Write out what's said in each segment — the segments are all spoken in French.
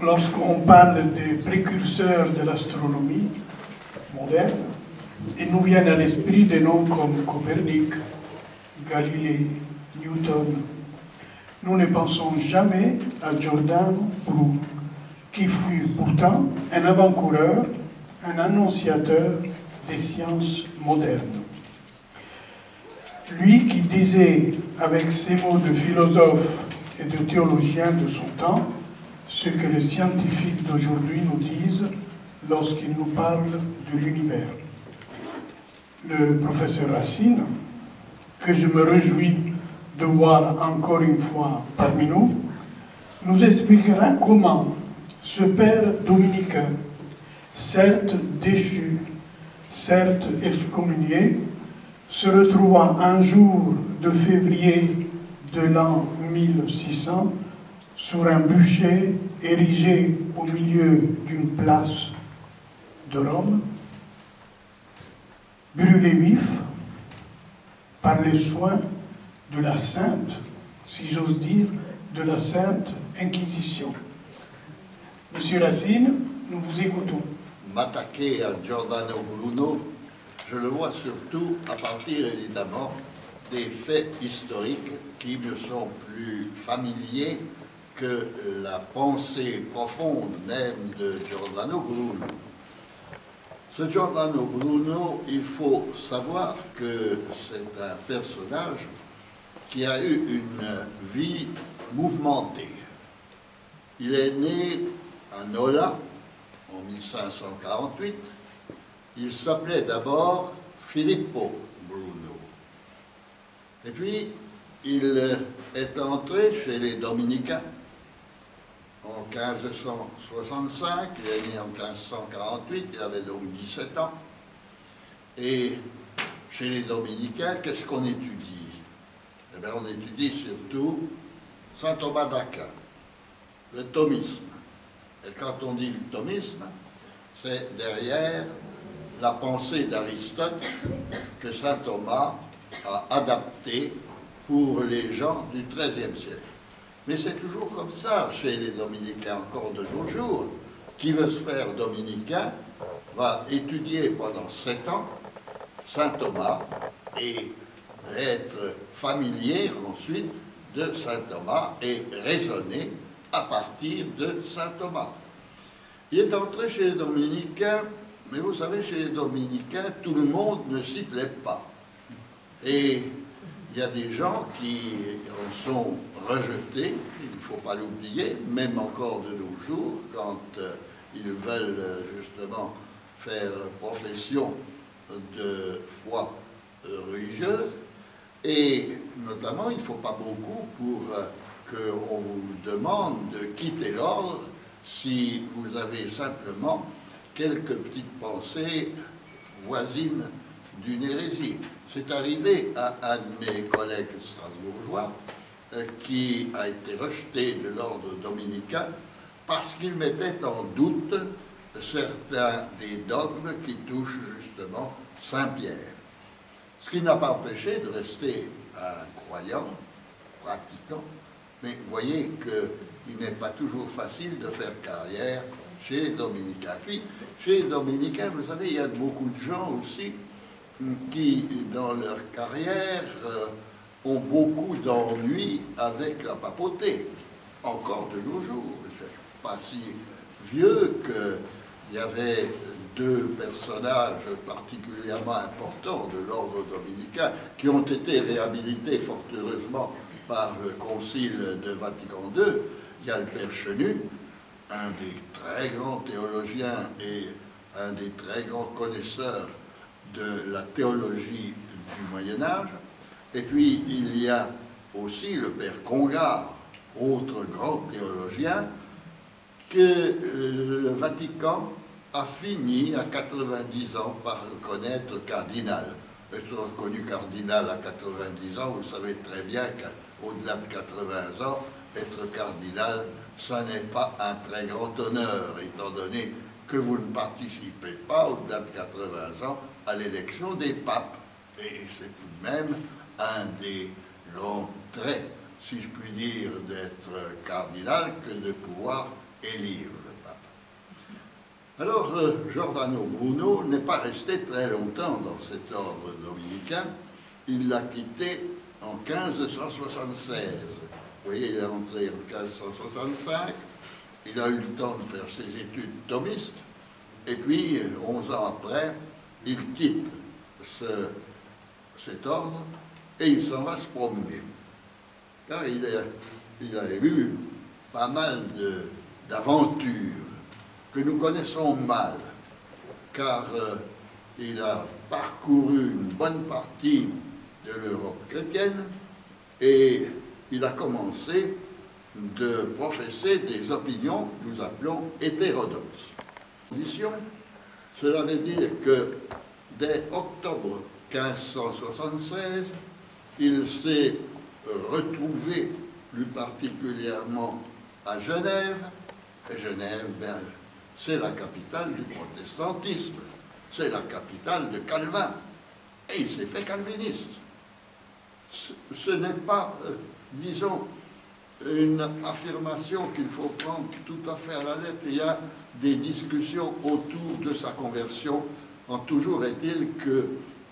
lorsqu'on parle des précurseurs de l'astronomie moderne, il nous vient à l'esprit des noms comme Copernic, Galilée, Newton. Nous ne pensons jamais à Giordano Bruno, qui fut pourtant un avant-coureur, un annonciateur des sciences modernes. Lui qui disait, avec ses mots de philosophe et de théologien de son temps, ce que les scientifiques d'aujourd'hui nous disent lorsqu'ils nous parlent de l'univers. Le professeur Racine, que je me réjouis de voir encore une fois parmi nous, nous expliquera comment ce père dominicain, certes déchu, certes excommunié, se retrouva un jour de février de l'an 1600 sur un bûcher érigé au milieu d'une place de Rome, brûlé vif par les soins de la Sainte, si j'ose dire, de la Sainte Inquisition. Monsieur Racine, nous vous écoutons. M'attaquer à Giordano Bruno, je le vois surtout à partir évidemment des faits historiques qui me sont plus familiers que la pensée profonde même de Giordano Bruno. Ce Giordano Bruno, il faut savoir que c'est un personnage qui a eu une vie mouvementée. Il est né à Nola en 1548. Il s'appelait d'abord Filippo Bruno. Et puis, il est entré chez les Dominicains en 1565, il est né en 1548, il avait donc 17 ans. Et chez les Dominicains, qu'est-ce qu'on étudie? Eh bien, on étudie surtout saint Thomas d'Aquin, le thomisme. Et quand on dit le thomisme, c'est derrière la pensée d'Aristote que saint Thomas a adaptée pour les gens du XIIIe siècle. Mais c'est toujours comme ça chez les dominicains encore de nos jours. Qui veut se faire dominicain va étudier pendant 7 ans saint Thomas et être familier ensuite de saint Thomas et raisonner à partir de saint Thomas. Il est entré chez les dominicains, mais vous savez, chez les dominicains, tout le monde ne s'y plaît pas. Et il y a des gens qui en sont rejetés, il ne faut pas l'oublier, même encore de nos jours, quand ils veulent justement faire profession de foi religieuse. Et notamment, il ne faut pas beaucoup pour qu'on vous demande de quitter l'ordre si vous avez simplement quelques petites pensées voisines d'une hérésie. C'est arrivé à un de mes collègues strasbourgeois qui a été rejeté de l'ordre dominicain parce qu'il mettait en doute certains des dogmes qui touchent justement Saint-Pierre. Ce qui n'a pas empêché de rester un croyant, pratiquant, mais vous voyez qu'il n'est pas toujours facile de faire carrière chez les dominicains. Puis, chez les dominicains, vous savez, il y a beaucoup de gens aussi qui, dans leur carrière, ont beaucoup d'ennuis avec la papauté, encore de nos jours. C'est pas si vieux qu'il y avait 2 personnages particulièrement importants de l'ordre dominicain qui ont été réhabilités fort heureusement par le Concile de Vatican II. Il y a le Père Chenu, un des très grands théologiens et un des très grands connaisseurs de la théologie du Moyen-Âge. Et puis, il y a aussi le Père Congar, autre grand théologien, que le Vatican a fini à 90 ans par reconnaître cardinal. Être reconnu cardinal à 90 ans, vous savez très bien qu'au-delà de 80 ans, être cardinal, ça n'est pas un très grand honneur, étant donné que vous ne participez pas, au-delà de 80 ans, à l'élection des papes. Et c'est tout de même un des grands traits, si je puis dire, d'être cardinal que de pouvoir élire Alors, Giordano Bruno n'est pas resté très longtemps dans cet ordre dominicain. Il l'a quitté en 1576. Vous voyez, il est entré en 1565. Il a eu le temps de faire ses études thomistes. Et puis, 11 ans après, il quitte cet ordre et il s'en va se promener. Car il a eu pas mal d'aventures que nous connaissons mal, car il a parcouru une bonne partie de l'Europe chrétienne et il a commencé de professer des opinions que nous appelons hétérodoxes. Cela veut dire que dès octobre 1576, il s'est retrouvé plus particulièrement à Genève, et Genève, c'est la capitale du protestantisme, c'est la capitale de Calvin, et il s'est fait calviniste. Ce n'est pas, disons, une affirmation qu'il faut prendre tout à fait à la lettre. Il y a des discussions autour de sa conversion. Toujours est-il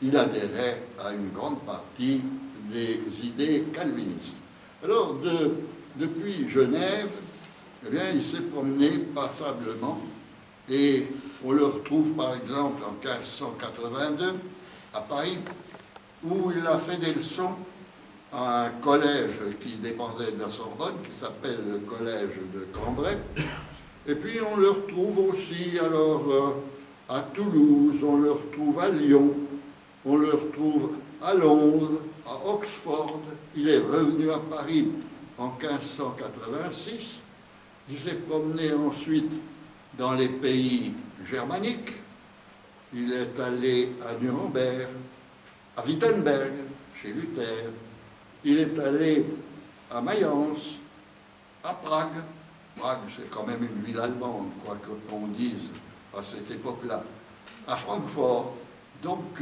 qu'il adhérait à une grande partie des idées calvinistes. Alors, depuis Genève, eh bien, il s'est promené passablement et on le retrouve par exemple en 1582 à Paris, où il a fait des leçons à un collège qui dépendait de la Sorbonne, qui s'appelle le collège de Cambrai. Et puis on le retrouve aussi alors à Toulouse, on le retrouve à Lyon, on le retrouve à Londres, à Oxford. Il est revenu à Paris en 1586. Il s'est promené ensuite dans les pays germaniques. Il est allé à Nuremberg, à Wittenberg, chez Luther. Il est allé à Mayence, à Prague. Prague, c'est quand même une ville allemande, quoi qu'on dise à cette époque-là. À Francfort. Donc,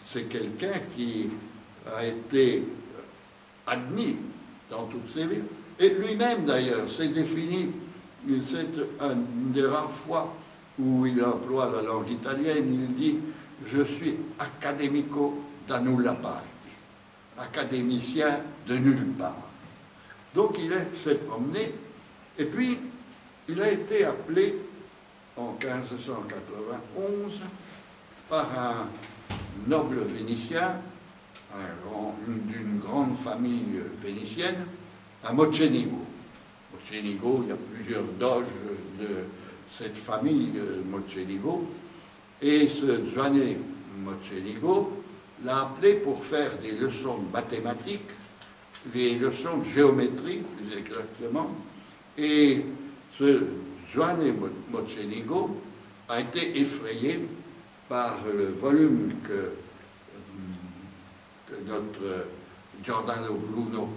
c'est quelqu'un qui a été admis dans toutes ces villes. Et lui-même, d'ailleurs, s'est défini, c'est une des rares fois où il emploie la langue italienne, il dit « Je suis academico da nulla parte », académicien de nulle part. Donc il s'est promené, et puis il a été appelé en 1591 par un noble vénitien, d'une grande famille vénitienne, à Mocenigo. Mocenigo, il y a plusieurs doges de cette famille Mocenigo, et ce Giovanni Mocenigo l'a appelé pour faire des leçons de mathématiques, des leçons de géométrie, plus exactement, et ce Giovanni Mocenigo a été effrayé par le volume que notre Giordano Bruno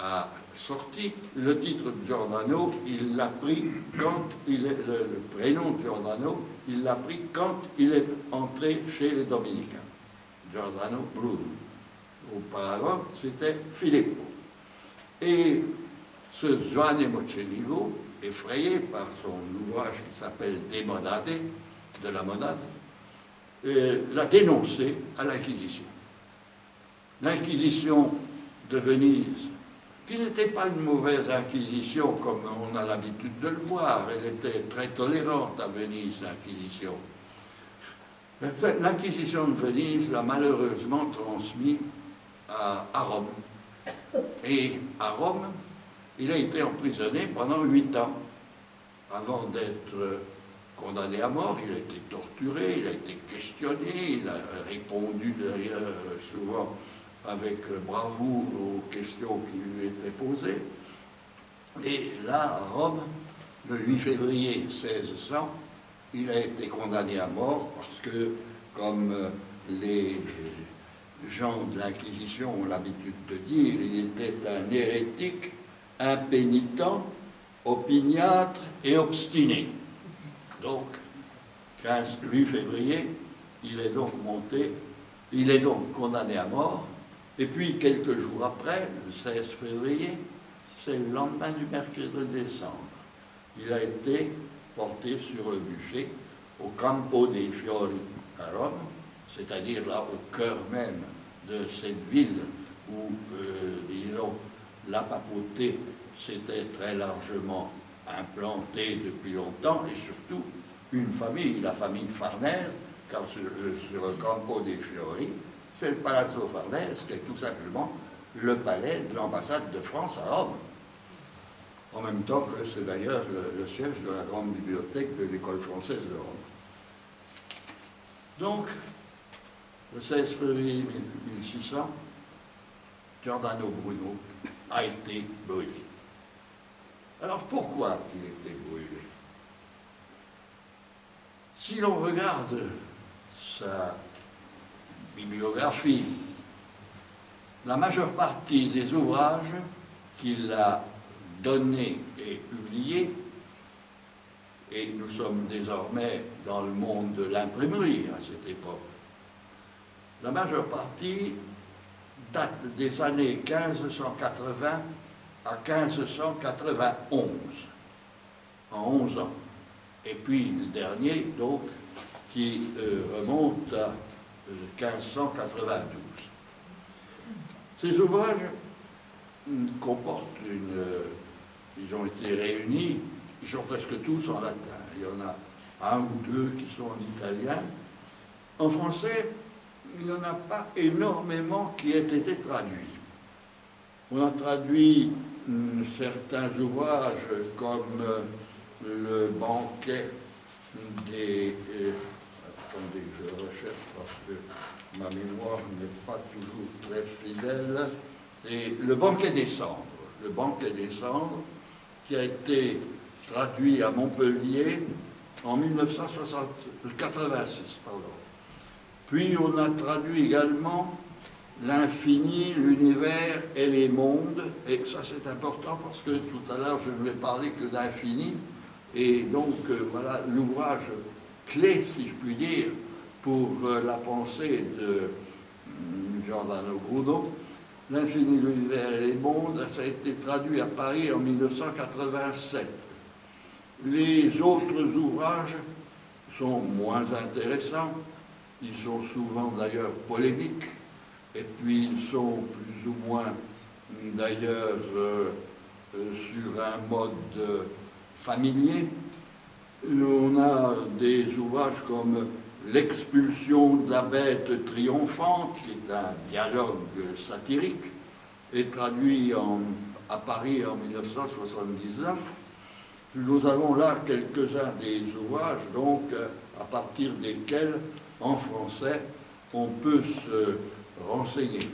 a sorti. Le titre de Giordano, il l'a pris quand le prénom de Giordano, il l'a pris quand il est entré chez les Dominicains. Giordano Bruno. Auparavant, c'était Filippo. Et ce Giovanni Mocenigo, effrayé par son ouvrage qui s'appelle De Monade, de la monade, l'a dénoncé à l'Inquisition. L'Inquisition de Venise, qui n'était pas une mauvaise inquisition comme on a l'habitude de le voir, elle était très tolérante à Venise, l'Inquisition. L'Inquisition de Venise l'a malheureusement transmis à Rome. Et à Rome, il a été emprisonné pendant 8 ans, avant d'être condamné à mort. Il a été torturé, il a été questionné, il a répondu d'ailleurs souvent avec bravoure aux questions qui lui étaient posées. Et là, à Rome, le 8 février 1600, il a été condamné à mort parce que, comme les gens de l'Inquisition ont l'habitude de dire, il était un hérétique, impénitent, opiniâtre et obstiné. Donc, 8 février, il est donc condamné à mort. Et puis, quelques jours après, le 16 février, c'est le lendemain du mercredi de décembre, il a été porté sur le bûcher au Campo dei Fiori à Rome, c'est-à-dire là au cœur même de cette ville où, disons, la papauté s'était très largement implantée depuis longtemps, et surtout une famille, la famille Farnèse, car sur le Campo dei Fiori, c'est le Palazzo Farnèse, qui est tout simplement le palais de l'ambassade de France à Rome. En même temps que c'est d'ailleurs le siège de la grande bibliothèque de l'école française de Rome. Donc, le 16 février 1600, Giordano Bruno a été brûlé. Alors pourquoi a-t-il été brûlé? Si l'on regarde sa bibliographie, la majeure partie des ouvrages qu'il a donnés et publiés, et nous sommes désormais dans le monde de l'imprimerie à cette époque, la majeure partie date des années 1580 à 1591, en 11 ans. Et puis le dernier, donc, qui remonte à 1592. Ces ouvrages comportent ils ont été réunis, ils sont presque tous en latin. Il y en a un ou deux qui sont en italien. En français, il n'y en a pas énormément qui aient été traduits. On a traduit certains ouvrages comme le banquet des... attendez, je recherche parce que ma mémoire n'est pas toujours très fidèle. Et le banquet des cendres. Le banquet des cendres qui a été traduit à Montpellier en 1986. Puis on a traduit également l'infini, l'univers et les mondes. Et ça c'est important parce que tout à l'heure je ne vais parler que d'infini. Et donc voilà l'ouvrage clé, si je puis dire, pour la pensée de Giordano Bruno. L'infini, l'univers et les mondes, ça a été traduit à Paris en 1987. Les autres ouvrages sont moins intéressants, ils sont souvent d'ailleurs polémiques, et puis ils sont plus ou moins d'ailleurs sur un mode familier. On a des ouvrages comme L'expulsion de la bête triomphante, qui est un dialogue satirique, est traduit à Paris en 1979. Nous avons là quelques-uns des ouvrages, donc à partir desquels, en français, on peut se renseigner.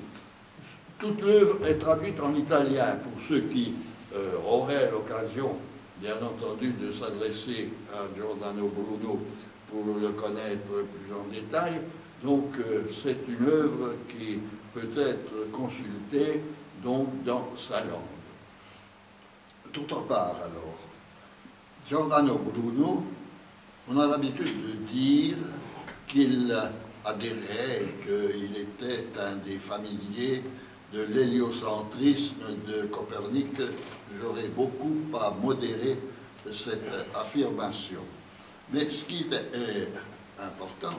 Toute l'œuvre est traduite en italien pour ceux qui auraient l'occasion, bien entendu, de s'adresser à Giordano Bruno pour le connaître plus en détail. Donc c'est une œuvre qui peut être consultée donc, dans sa langue. D'autre part, alors, Giordano Bruno, on a l'habitude de dire qu'il adhérait, qu'il était un des familiers de l'héliocentrisme de Copernic. J'aurais beaucoup à modérer cette affirmation. Mais ce qui est important,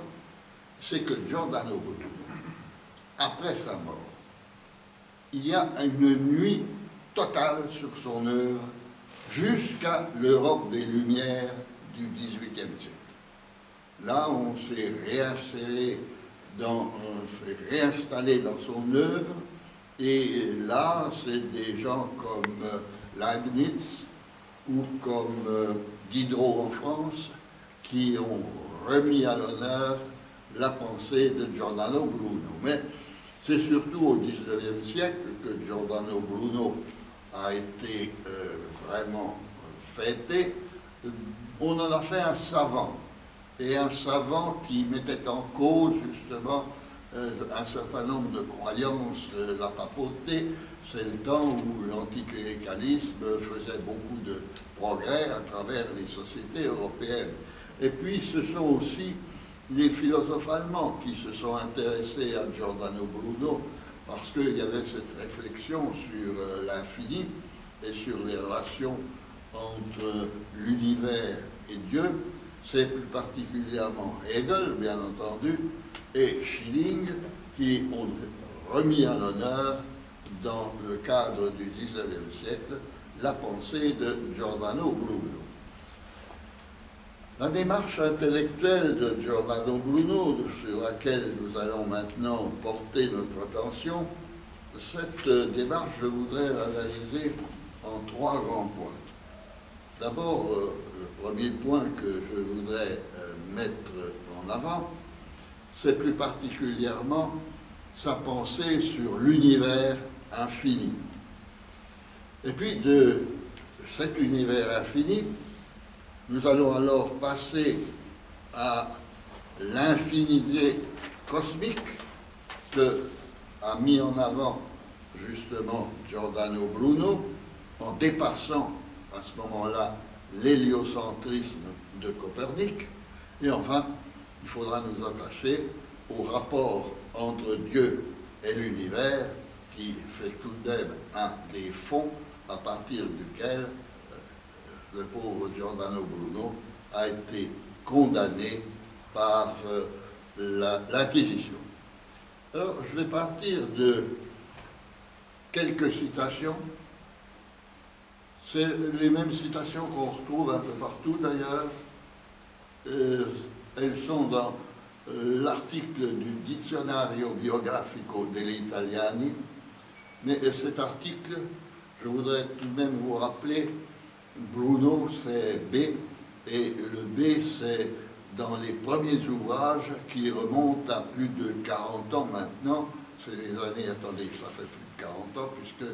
c'est que Giordano Bruno, après sa mort, il y a une nuit totale sur son œuvre jusqu'à l'Europe des Lumières du XVIIIe siècle. Là, on s'est réinstallé dans son œuvre, et là, c'est des gens comme Leibniz ou comme Diderot en France qui ont remis à l'honneur la pensée de Giordano Bruno. Mais c'est surtout au XIXe siècle que Giordano Bruno a été vraiment fêté. On en a fait un savant, et un savant qui mettait en cause justement un certain nombre de croyances de la papauté. C'est le temps où l'anticléricalisme faisait beaucoup de progrès à travers les sociétés européennes. Et puis ce sont aussi les philosophes allemands qui se sont intéressés à Giordano Bruno parce qu'il y avait cette réflexion sur l'infini et sur les relations entre l'univers et Dieu. c'est plus particulièrement Hegel, bien entendu, et Schelling qui ont remis à l'honneur, dans le cadre du XIXe siècle, la pensée de Giordano Bruno. La démarche intellectuelle de Giordano Bruno, sur laquelle nous allons maintenant porter notre attention, cette démarche, je voudrais l'analyser en trois grands points. D'abord, le premier point que je voudrais mettre en avant, c'est plus particulièrement sa pensée sur l'univers infini. Et puis de cet univers infini, nous allons alors passer à l'infinité cosmique que a mis en avant justement Giordano Bruno en dépassant à ce moment-là l'héliocentrisme de Copernic. Et enfin, il faudra nous attacher au rapport entre Dieu et l'univers qui fait tout de même un des fonds à partir duquel le pauvre Giordano Bruno a été condamné par l'Inquisition. Alors, je vais partir de quelques citations. C'est les mêmes citations qu'on retrouve un peu partout d'ailleurs. Elles sont dans l'article du Dizionario Biografico degli Italiani. Mais cet article, je voudrais tout de même vous rappeler, Bruno c'est B, et le B c'est dans les premiers ouvrages qui remontent à plus de 40 ans maintenant. C'est les années, attendez, ça fait plus de 40 ans puisque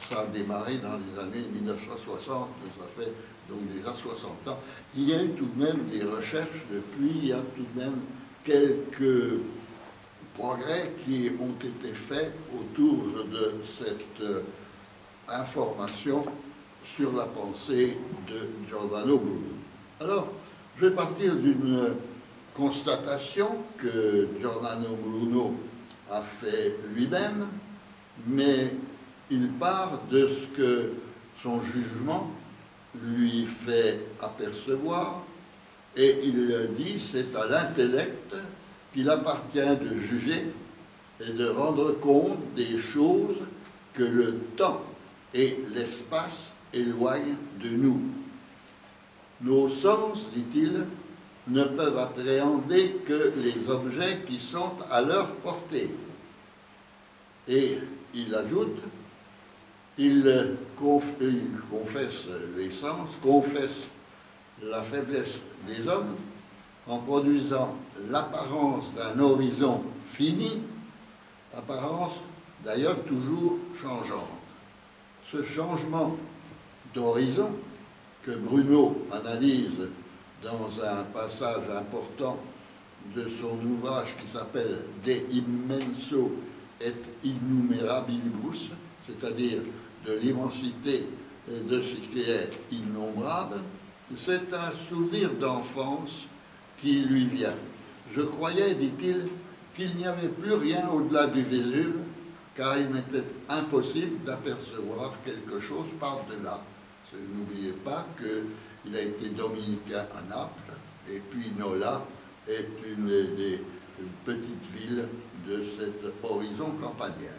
ça a démarré dans les années 1960, ça fait donc déjà 60 ans. Il y a eu tout de même des recherches depuis, il y a tout de même quelques progrès qui ont été faits autour de cette information sur la pensée de Giordano Bruno. Alors, je vais partir d'une constatation que Giordano Bruno a fait lui-même, mais il part de ce que son jugement lui fait apercevoir, et il dit c'est à l'intellect qu'il appartient de juger et de rendre compte des choses que le temps et l'espace éloignent de nous. Nos sens, dit-il, ne peuvent appréhender que les objets qui sont à leur portée. Et il ajoute, il confesse les sens, confesse la faiblesse des hommes en produisant l'apparence d'un horizon fini, apparence d'ailleurs toujours changeante. Ce changement d'horizon que Bruno analyse dans un passage important de son ouvrage qui s'appelle De immenso et innumerabilibus, c'est-à-dire de l'immensité de ce qui est innombrable, c'est un souvenir d'enfance qui lui vient. Je croyais, dit-il, qu'il n'y avait plus rien au-delà du Vésuve, car il m'était impossible d'apercevoir quelque chose par-delà. N'oubliez pas qu'il a été dominicain à Naples, et puis Nola est une des petites villes de cet horizon campagnard.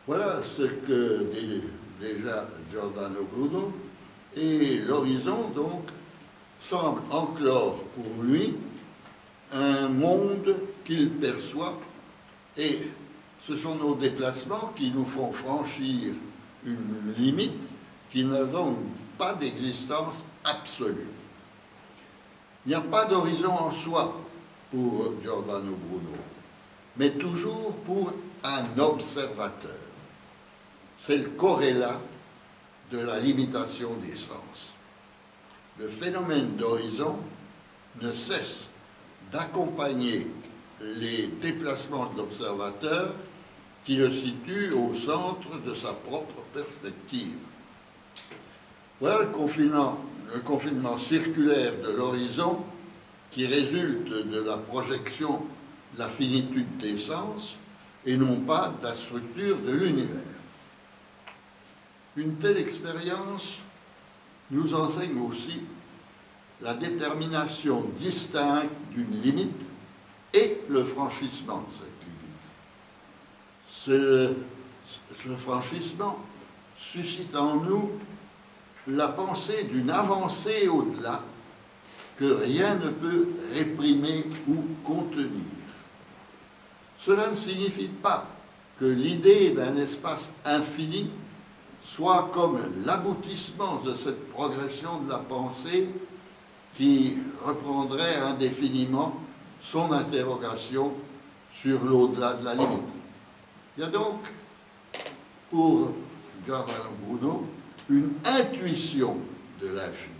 Voilà ce que dit déjà Giordano Bruno, et l'horizon donc semble enclore pour lui un monde qu'il perçoit, et ce sont nos déplacements qui nous font franchir une limite qui n'a donc pas d'existence absolue. Il n'y a pas d'horizon en soi pour Giordano Bruno, mais toujours pour un observateur. C'est le corrélat de la limitation des sens. Le phénomène d'horizon ne cesse d'accompagner les déplacements de l'observateur qui le situe au centre de sa propre perspective. Voilà le confinement circulaire de l'horizon qui résulte de la projection de la finitude des sens et non pas de la structure de l'univers. Une telle expérience nous enseigne aussi la détermination distincte d'une limite et le franchissement de cette limite. Ce franchissement suscite en nous la pensée d'une avancée au-delà que rien ne peut réprimer ou contenir. Cela ne signifie pas que l'idée d'un espace infini soit comme l'aboutissement de cette progression de la pensée qui reprendrait indéfiniment son interrogation sur l'au-delà de la limite. Il y a donc, pour Giordano Bruno, une intuition de l'infini,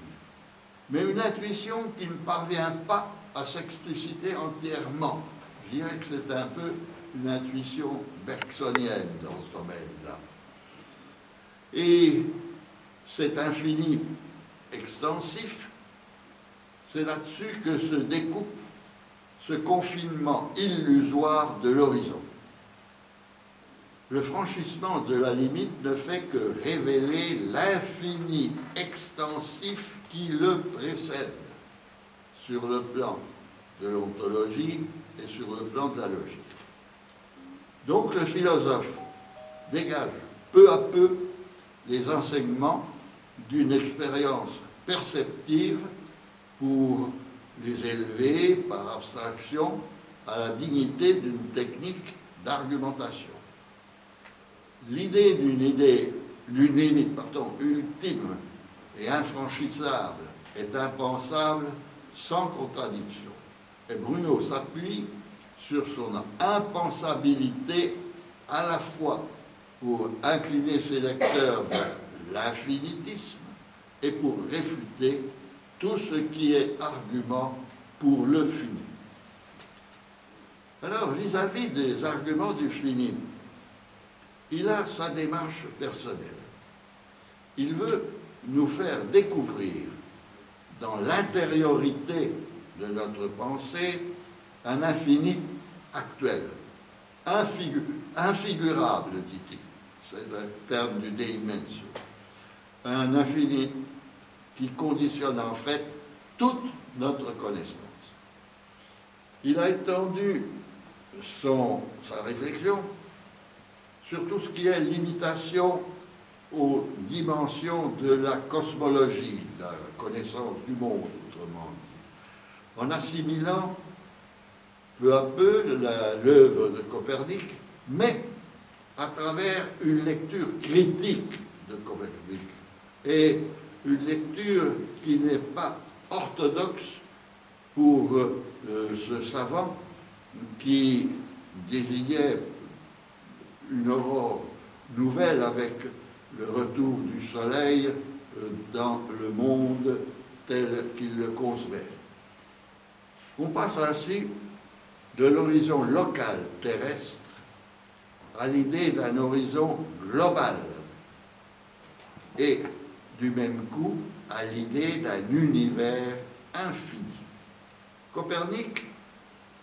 mais une intuition qui ne parvient pas à s'expliciter entièrement. Je dirais que c'est un peu une intuition bergsonienne dans ce domaine-là. Et cet infini extensif, c'est là-dessus que se découpe ce confinement illusoire de l'horizon. Le franchissement de la limite ne fait que révéler l'infini extensif qui le précède sur le plan de l'ontologie et sur le plan de la logique. Donc le philosophe dégage peu à peu les enseignements d'une expérience perceptive pour les élever par abstraction à la dignité d'une technique d'argumentation. L'idée d'une limite ultime et infranchissable est impensable sans contradiction. Et Bruno s'appuie sur son impensabilité à la fois pour incliner ses lecteurs vers l'infinitisme et pour réfuter tout ce qui est argument pour le fini. Alors, vis-à-vis des arguments du fini, il a sa démarche personnelle. Il veut nous faire découvrir dans l'intériorité de notre pensée un infini actuel, infigurable, dit-il. C'est le terme du De Imensio. Un infini qui conditionne en fait toute notre connaissance. Il a étendu sa réflexion sur tout ce qui est limitation aux dimensions de la cosmologie, la connaissance du monde, autrement dit, en assimilant peu à peu l'œuvre de Copernic, mais à travers une lecture critique de Copernic, et une lecture qui n'est pas orthodoxe pour ce savant qui désignait une aurore nouvelle avec le retour du soleil dans le monde tel qu'il le concevait. On passe ainsi de l'horizon local terrestre à l'idée d'un horizon global et du même coup à l'idée d'un univers infini. Copernic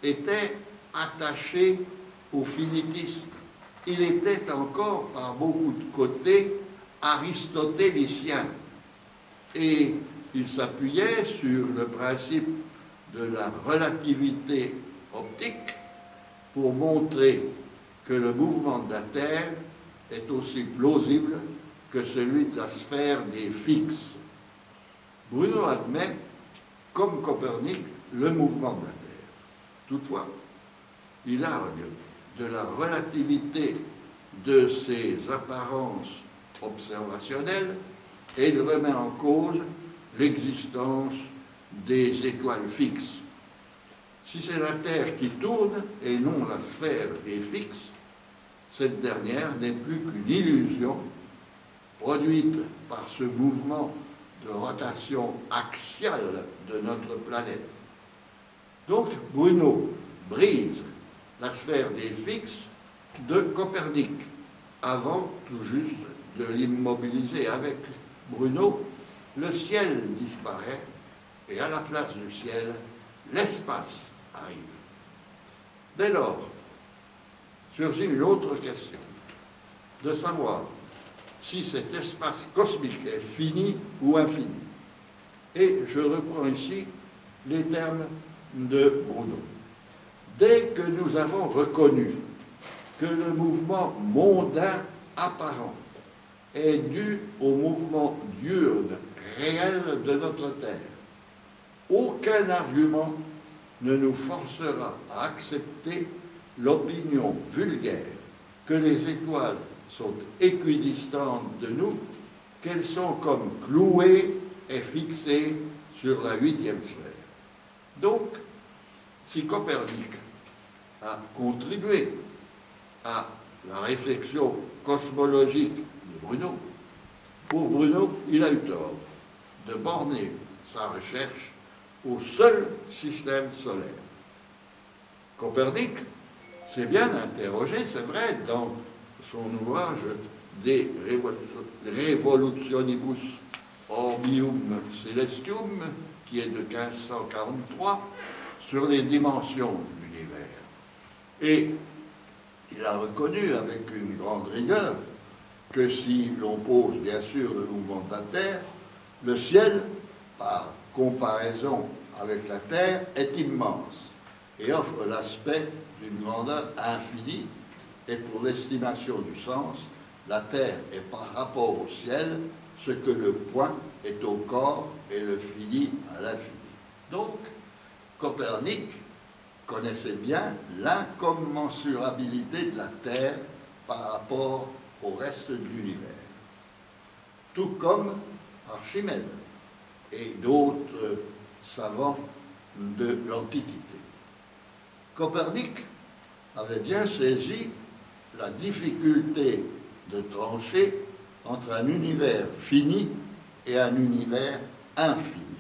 était attaché au finitisme. Il était encore par beaucoup de côtés aristotélicien et il s'appuyait sur le principe de la relativité optique pour montrer que le mouvement de la Terre est aussi plausible que celui de la sphère des fixes. Bruno admet, comme Copernic, le mouvement de la Terre. Toutefois, il argue de la relativité de ses apparences observationnelles et il remet en cause l'existence des étoiles fixes. Si c'est la Terre qui tourne et non la sphère des fixes, cette dernière n'est plus qu'une illusion produite par ce mouvement de rotation axiale de notre planète. Donc Bruno brise la sphère des fixes de Copernic, avant tout juste de l'immobiliser. Avec Bruno, le ciel disparaît et à la place du ciel, l'espace arrive. Dès lors, surgit une autre question, de savoir si cet espace cosmique est fini ou infini. Et je reprends ici les termes de Bruno. Dès que nous avons reconnu que le mouvement mondain apparent est dû au mouvement diurne réel de notre Terre, aucun argument ne nous forcera à accepter l'opinion vulgaire que les étoiles sont équidistantes de nous, qu'elles sont comme clouées et fixées sur la 8e sphère. Donc, si Copernic a contribué à la réflexion cosmologique de Bruno, pour Bruno, il a eu tort de borner sa recherche au seul système solaire. Copernic s'est bien interrogé, c'est vrai, dans son ouvrage De Revolutionibus Orbium Celestium, qui est de 1543, sur les dimensions de l'univers. Et il a reconnu avec une grande rigueur que si l'on pose bien sûr le mouvement de la Terre, le ciel, par comparaison avec la Terre, est immense et offre l'aspect d'une grandeur infinie. Et pour l'estimation du sens, la Terre est par rapport au ciel ce que le point est au corps et le fini à l'infini. Donc, Copernic connaissait bien l'incommensurabilité de la Terre par rapport au reste de l'univers, tout comme Archimède et d'autres savants de l'Antiquité. Copernic avait bien saisi la difficulté de trancher entre un univers fini et un univers infini.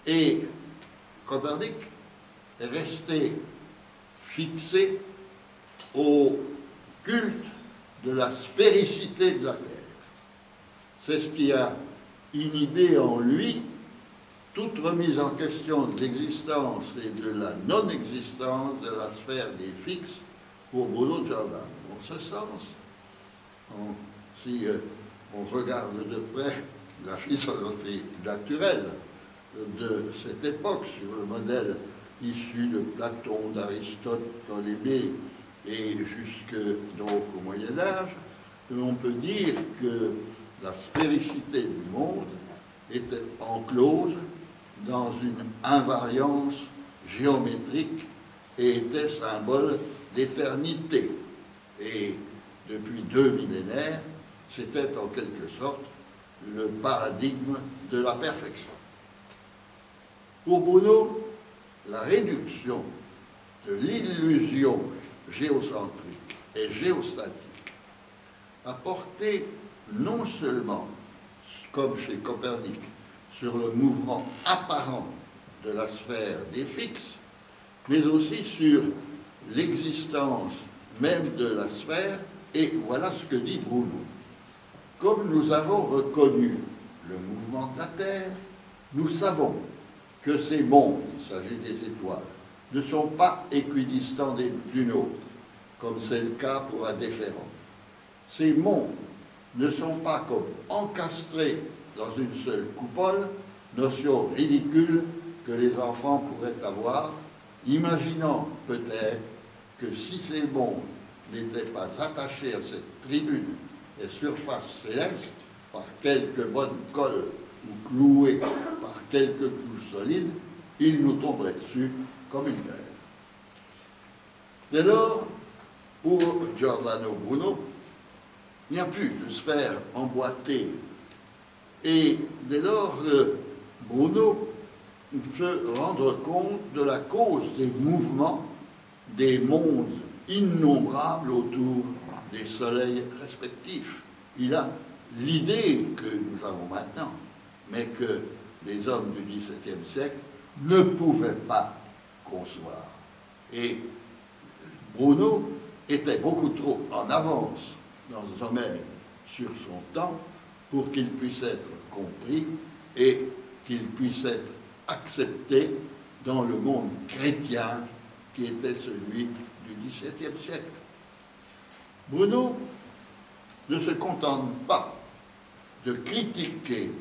Et Copernic est resté fixé au culte de la sphéricité de la Terre. C'est ce qui a inhibé en lui toute remise en question de l'existence et de la non-existence de la sphère des fixes pour Bruno Giordano. En ce sens, si on regarde de près la philosophie naturelle de cette époque sur le modèle issu de Platon, d'Aristote, Ptolémée et jusque donc au Moyen-Âge, on peut dire que la sphéricité du monde était enclose dans une invariance géométrique et était symbole d'éternité. Et depuis 2 millénaires, c'était en quelque sorte le paradigme de la perfection. Pour Bruno, la réduction de l'illusion géocentrique et géostatique a porté non seulement, comme chez Copernic, sur le mouvement apparent de la sphère des fixes, mais aussi sur l'existence même de la sphère, et voilà ce que dit Bruno. Comme nous avons reconnu le mouvement de la Terre, nous savons que ces mondes, il s'agit des étoiles, ne sont pas équidistants d'une autre, comme c'est le cas pour un déférent. Ces mondes ne sont pas comme encastrés dans une seule coupole, notion ridicule que les enfants pourraient avoir, imaginant peut-être que si ces mondes n'étaient pas attachés à cette tribune et surface céleste par quelques bonnes colles ou cloués par quelques clous solides, ils nous tomberaient dessus comme une grêle. Dès lors, pour Giordano Bruno, il n'y a plus de sphère emboîtée. Et dès lors, Bruno se rendre compte de la cause des mouvements des mondes innombrables autour des soleils respectifs. Il a l'idée que nous avons maintenant, mais que les hommes du XVIIe siècle ne pouvaient pas concevoir. Et Bruno était beaucoup trop en avance dans ce domaine sur son temps pour qu'il puisse être compris et qu'il puisse être accepté dans le monde chrétien qui était celui du XVIIe siècle. Bruno ne se contente pas de critiquer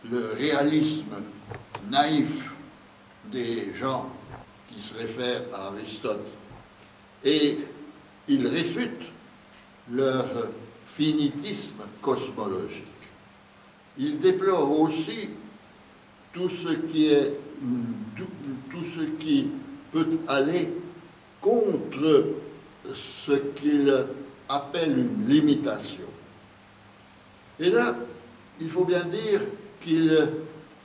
le réalisme naïf des gens qui se réfèrent à Aristote, et il réfute leur finitisme cosmologique. Il déplore aussi tout ce qui peut aller contre ce qu'il appelle une limitation. Et là, il faut bien dire qu'il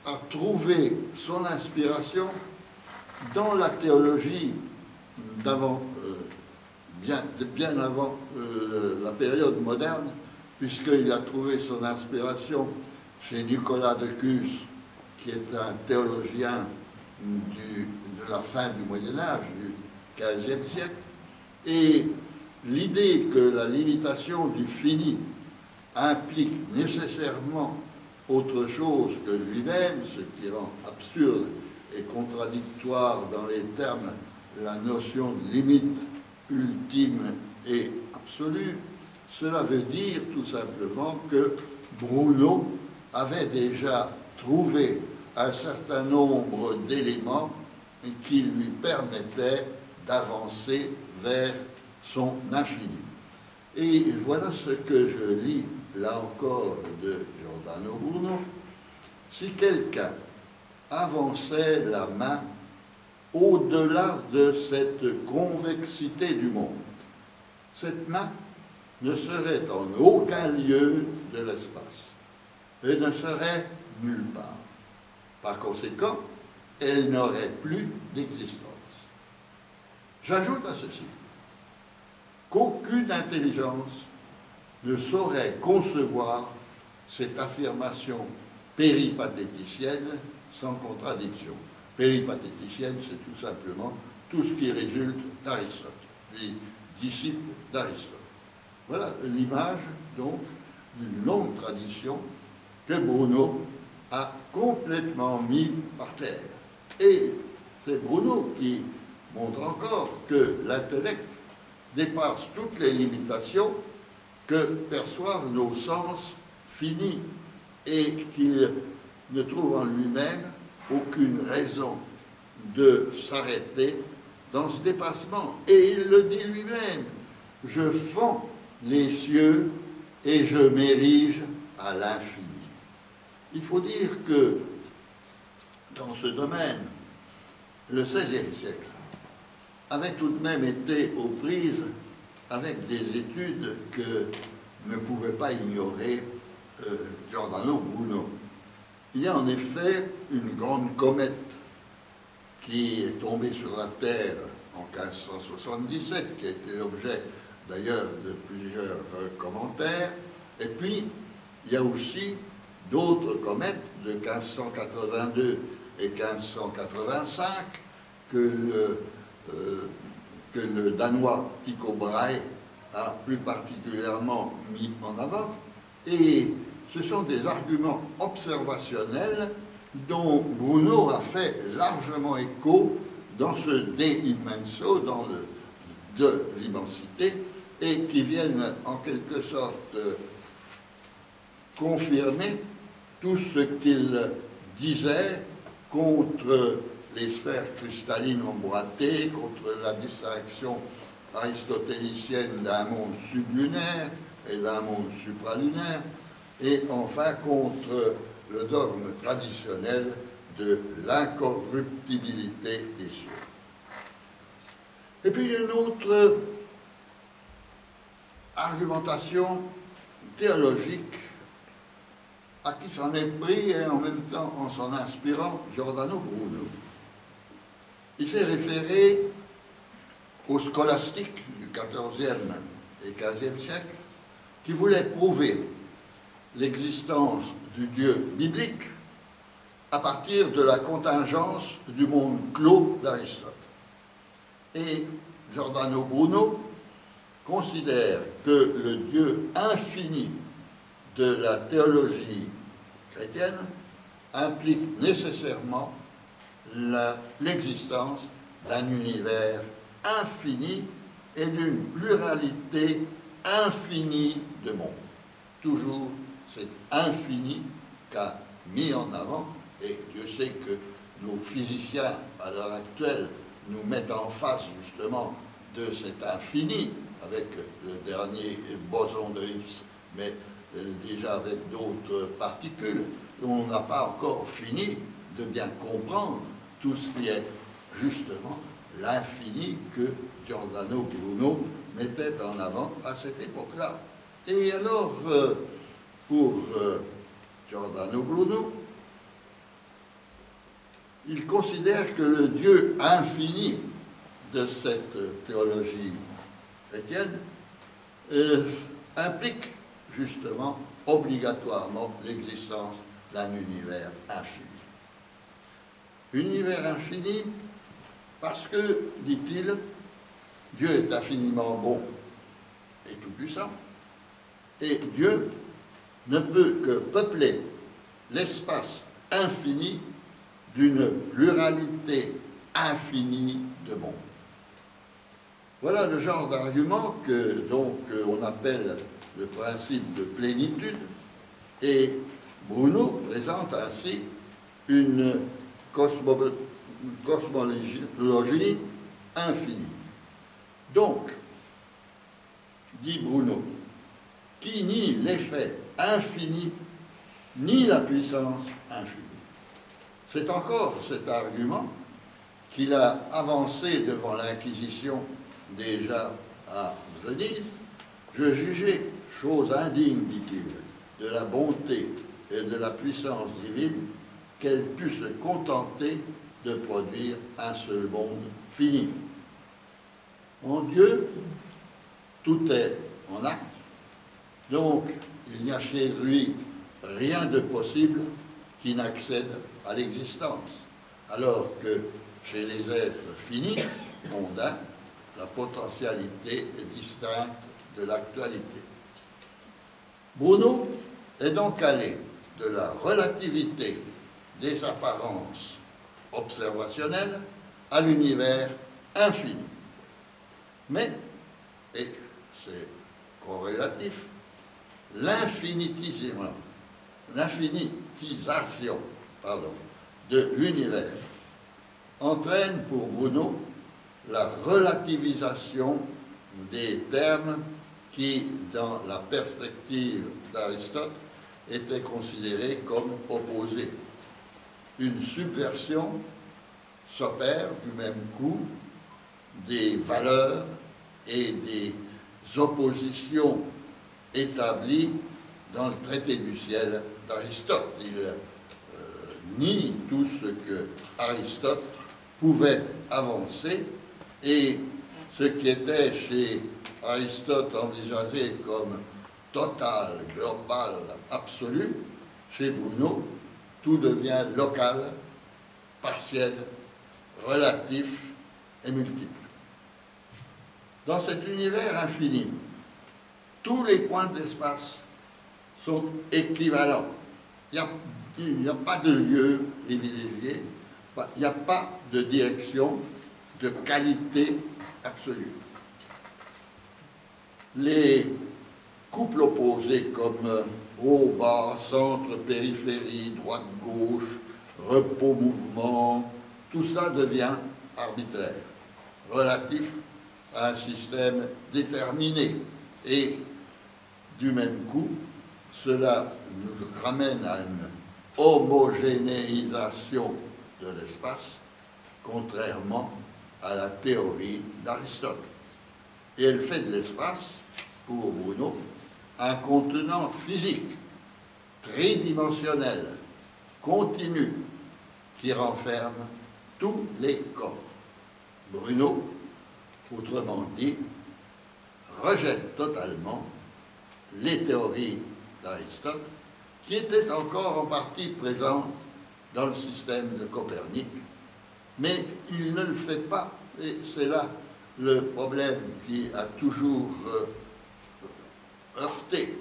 a trouvé son inspiration dans la théologie d'avant, bien avant la période moderne, puisqu'il a trouvé son inspiration chez Nicolas de Cus, qui est un théologien de la fin du Moyen-Âge, du XVe siècle, et l'idée que la limitation du fini implique nécessairement autre chose que lui-même, ce qui rend absurde et contradictoire dans les termes la notion de limite ultime et absolue, cela veut dire tout simplement que Bruno avait déjà trouvé un certain nombre d'éléments qui lui permettaient d'avancer vers son infini. Et voilà ce que je lis là encore de Giordano Bruno. Si quelqu'un avançait la main au-delà de cette convexité du monde, cette main ne serait en aucun lieu de l'espace et ne serait nulle part. Par conséquent, elle n'aurait plus d'existence. J'ajoute à ceci qu'aucune intelligence ne saurait concevoir cette affirmation péripatéticienne sans contradiction. Péripatéticienne, c'est tout simplement tout ce qui résulte d'Aristote, des disciples d'Aristote. Voilà l'image, donc, d'une longue tradition que Bruno a complètement mis par terre. Et c'est Bruno qui montre encore que l'intellect dépasse toutes les limitations que perçoivent nos sens finis et qu'il ne trouve en lui-même aucune raison de s'arrêter dans ce dépassement. Et il le dit lui-même, « Je fends les cieux et je m'érige à l'infini ». Il faut dire que dans ce domaine, le XVIe siècle avait tout de même été aux prises avec des études que ne pouvait pas ignorer Giordano Bruno. Il y a en effet une grande comète qui est tombée sur la Terre en 1577, qui a été l'objet d'ailleurs de plusieurs commentaires, et puis il y a aussi d'autres comètes de 1582 et 1585 que le Danois Tycho Brahe a plus particulièrement mis en avant. Et ce sont des arguments observationnels dont Bruno a fait largement écho dans ce De Immenso, dans le de l'immensité, et qui viennent en quelque sorte confirmer tout ce qu'il disait contre les sphères cristallines emboîtées, contre la distinction aristotélicienne d'un monde sublunaire et d'un monde supralunaire, et enfin contre le dogme traditionnel de l'incorruptibilité des cieux. Et puis une autre argumentation théologique à qui s'en est pris et en même temps en s'en inspirant Giordano Bruno. Il s'est référé aux scolastiques du XIVe et XVe siècle qui voulaient prouver l'existence du Dieu biblique à partir de la contingence du monde clos d'Aristote. Et Giordano Bruno considère que le Dieu infini de la théologie chrétienne implique nécessairement l'existence d'un univers infini et d'une pluralité infinie de mondes. Toujours cet infini qu'a mis en avant, et Dieu sait que nos physiciens, à l'heure actuelle, nous mettent en face justement de cet infini, avec le dernier boson de Higgs, mais déjà avec d'autres particules. On n'a pas encore fini de bien comprendre tout ce qui est justement l'infini que Giordano Bruno mettait en avant à cette époque-là. Et alors, pour Giordano Bruno, il considère que le Dieu infini de cette théologie chrétienne implique justement obligatoirement l'existence d'un univers infini. Univers infini parce que, dit-il, Dieu est infiniment bon et tout-puissant, et Dieu ne peut que peupler l'espace infini d'une pluralité infinie de mondes. Voilà le genre d'argument que donc on appelle le principe de plénitude, et Bruno présente ainsi une cosmologie infinie. Donc, dit Bruno, qui nie l'effet infini, ni la puissance infinie. C'est encore cet argument qu'il a avancé devant l'Inquisition déjà à Venise. Je jugeais chose indigne, dit-il, de la bonté et de la puissance divine, qu'elle pût se contenter de produire un seul monde fini. En Dieu, tout est en acte, donc il n'y a chez lui rien de possible qui n'accède à l'existence, alors que chez les êtres finis, mondains, la potentialité est distincte de l'actualité. Bruno est donc allé de la relativité des apparences observationnelles à l'univers infini. Mais, et c'est corrélatif, l'infinitisation de l'univers entraîne pour Bruno la relativisation des termes qui, dans la perspective d'Aristote, étaient considérés comme opposés. Une subversion s'opère du même coup des valeurs et des oppositions établies dans le traité du ciel d'Aristote. Il nie tout ce que Aristote pouvait avancer, et ce qui était chez Aristote envisagé comme total, global, absolu, chez Bruno, tout devient local, partiel, relatif et multiple. Dans cet univers infini, tous les points d'espace sont équivalents. Il n'y a pas de lieu privilégié, il n'y a pas de direction de qualité absolue. Les couples opposés comme haut, bas, centre, périphérie, droite, gauche, repos, mouvement, tout ça devient arbitraire, relatif à un système déterminé. Et du même coup, cela nous ramène à une homogénéisation de l'espace, contrairement à la théorie d'Aristote. Et elle fait de l'espace, pour Bruno, un contenant physique, tridimensionnel, continu, qui renferme tous les corps. Bruno, autrement dit, rejette totalement les théories d'Aristote, qui étaient encore en partie présentes dans le système de Copernic, mais il ne le fait pas, et c'est là le problème qui a toujours heurté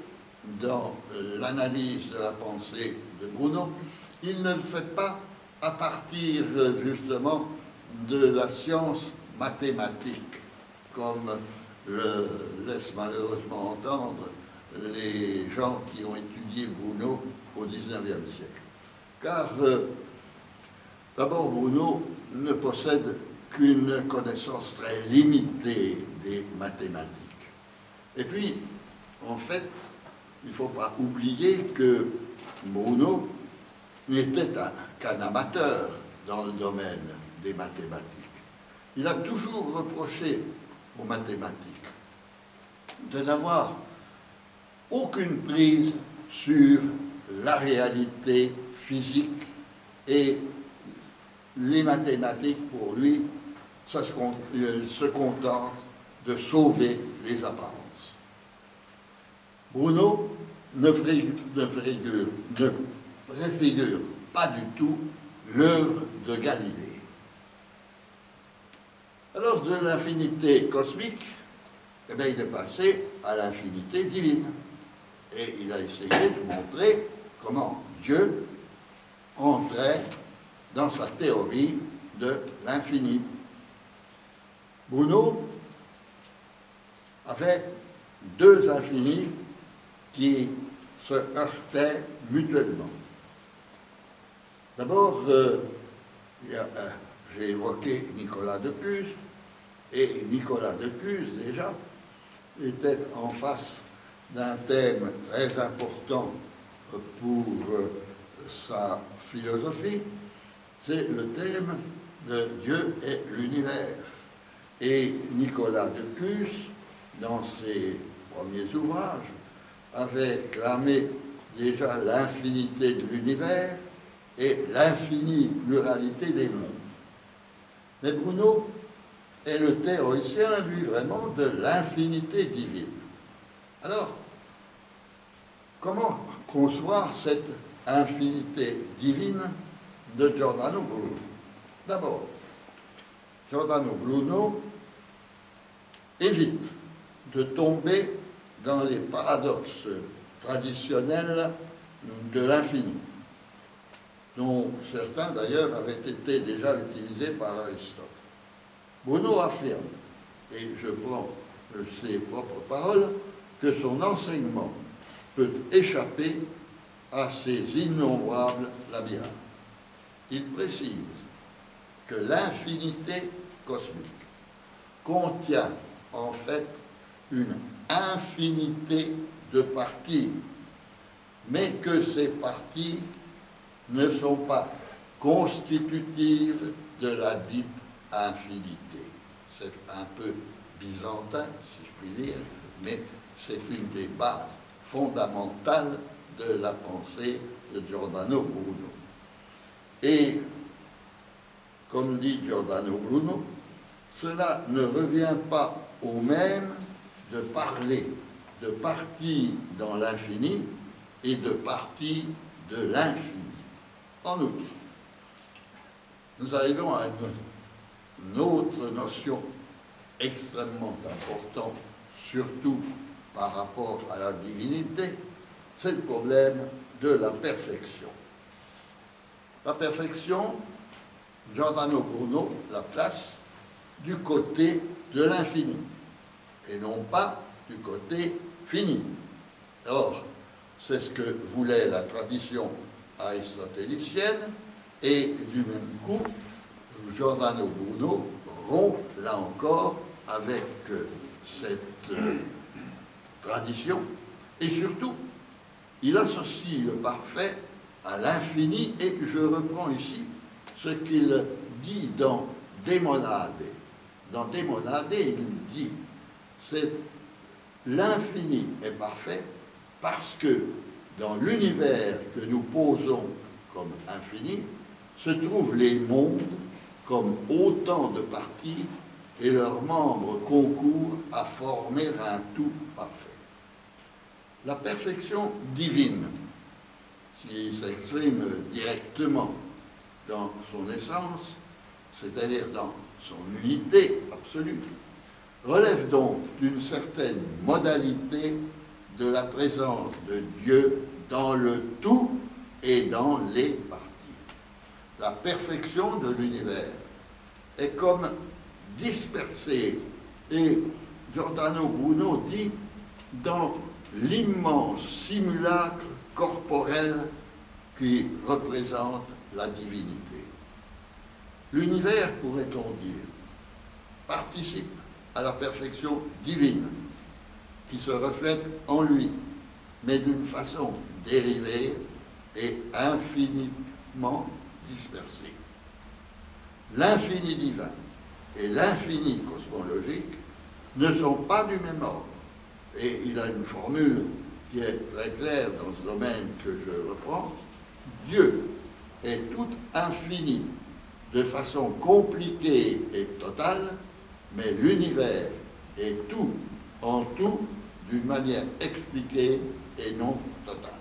dans l'analyse de la pensée de Bruno. Il ne le fait pas à partir justement de la science mathématique, comme le laissent malheureusement entendre les gens qui ont étudié Bruno au XIXe siècle. car d'abord Bruno ne possède qu'une connaissance très limitée des mathématiques. Et puis, en fait, il ne faut pas oublier que Bruno n'était qu'un amateur dans le domaine des mathématiques. Il a toujours reproché aux mathématiques de n'avoir aucune prise sur la réalité physique, et les mathématiques, pour lui, se contentent de sauver les apparences. Bruno ne préfigure pas du tout l'œuvre de Galilée. Alors, de l'infinité cosmique, eh bien, il est passé à l'infinité divine. Et il a essayé de montrer comment Dieu entrait dans sa théorie de l'infini. Bruno avait deux infinis qui se heurtaient mutuellement. D'abord, j'ai évoqué Nicolas de Cuse, et Nicolas de Cuse, déjà, était en face d'un thème très important pour sa philosophie, c'est le thème de Dieu et l'univers. Et Nicolas de Cuse, dans ses premiers ouvrages, avait clamé déjà l'infinité de l'univers et l'infinie pluralité des mondes. Mais Bruno est le théoricien, lui, vraiment, de l'infinité divine. Alors, comment concevoir cette infinité divine de Giordano Bruno? D'abord, Giordano Bruno évite de tomber dans les paradoxes traditionnels de l'infini, dont certains d'ailleurs avaient été déjà utilisés par Aristote. Bruno affirme, et je prends ses propres paroles, que son enseignement peut échapper à ces innombrables labyrinthes. Il précise que l'infinité cosmique contient en fait une infinité de parties, mais que ces parties ne sont pas constitutives de la dite infinité. C'est un peu byzantin, si je puis dire, mais c'est une des bases fondamentales de la pensée de Giordano Bruno. Et, comme dit Giordano Bruno, cela ne revient pas au même de parler de parties dans l'infini et de parties de l'infini. En outre, nous arrivons à une autre notion extrêmement importante, surtout par rapport à la divinité, c'est le problème de la perfection. La perfection, Giordano Bruno la place du côté de l'infini, et non pas du côté fini. Or, c'est ce que voulait la tradition aristotélicienne, et du même coup, Giordano Bruno rompt, là encore, avec cette tradition, et surtout, il associe le parfait à l'infini, et je reprends ici ce qu'il dit dans De Monade. Dans De Monade, il dit, l'infini est parfait parce que dans l'univers que nous posons comme infini, se trouvent les mondes comme autant de parties et leurs membres concourent à former un tout parfait. La perfection divine, qui s'exprime directement dans son essence, c'est-à-dire dans son unité absolue, relève donc d'une certaine modalité de la présence de Dieu dans le tout et dans les parties. La perfection de l'univers est comme dispersée, et Giordano Bruno dit, dans l'immense simulacre corporel qui représente la divinité. L'univers, pourrait-on dire, participe à la perfection divine qui se reflète en lui, mais d'une façon dérivée et infiniment dispersée. L'infini divin et l'infini cosmologique ne sont pas du même ordre. Et il a une formule qui est très claire dans ce domaine que je reprends. Dieu est tout infini de façon compliquée et totale, mais l'univers est tout en tout d'une manière expliquée et non totale.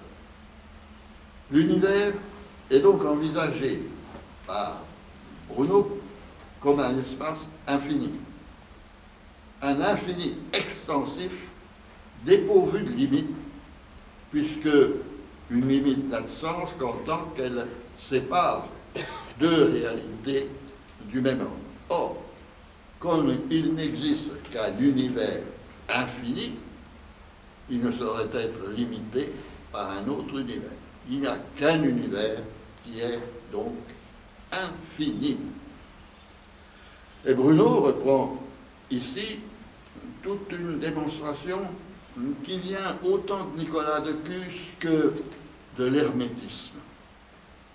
L'univers est donc envisagé par Bruno comme un espace infini, un infini extensif dépourvu de limites, puisque une limite n'a de sens qu'en tant qu'elle sépare deux réalités du même ordre. Or, comme il n'existe qu'un univers infini, il ne saurait être limité par un autre univers. Il n'y a qu'un univers qui est donc infini. Et Bruno reprend ici toute une démonstration qui vient autant de Nicolas de Cus que de l'hermétisme.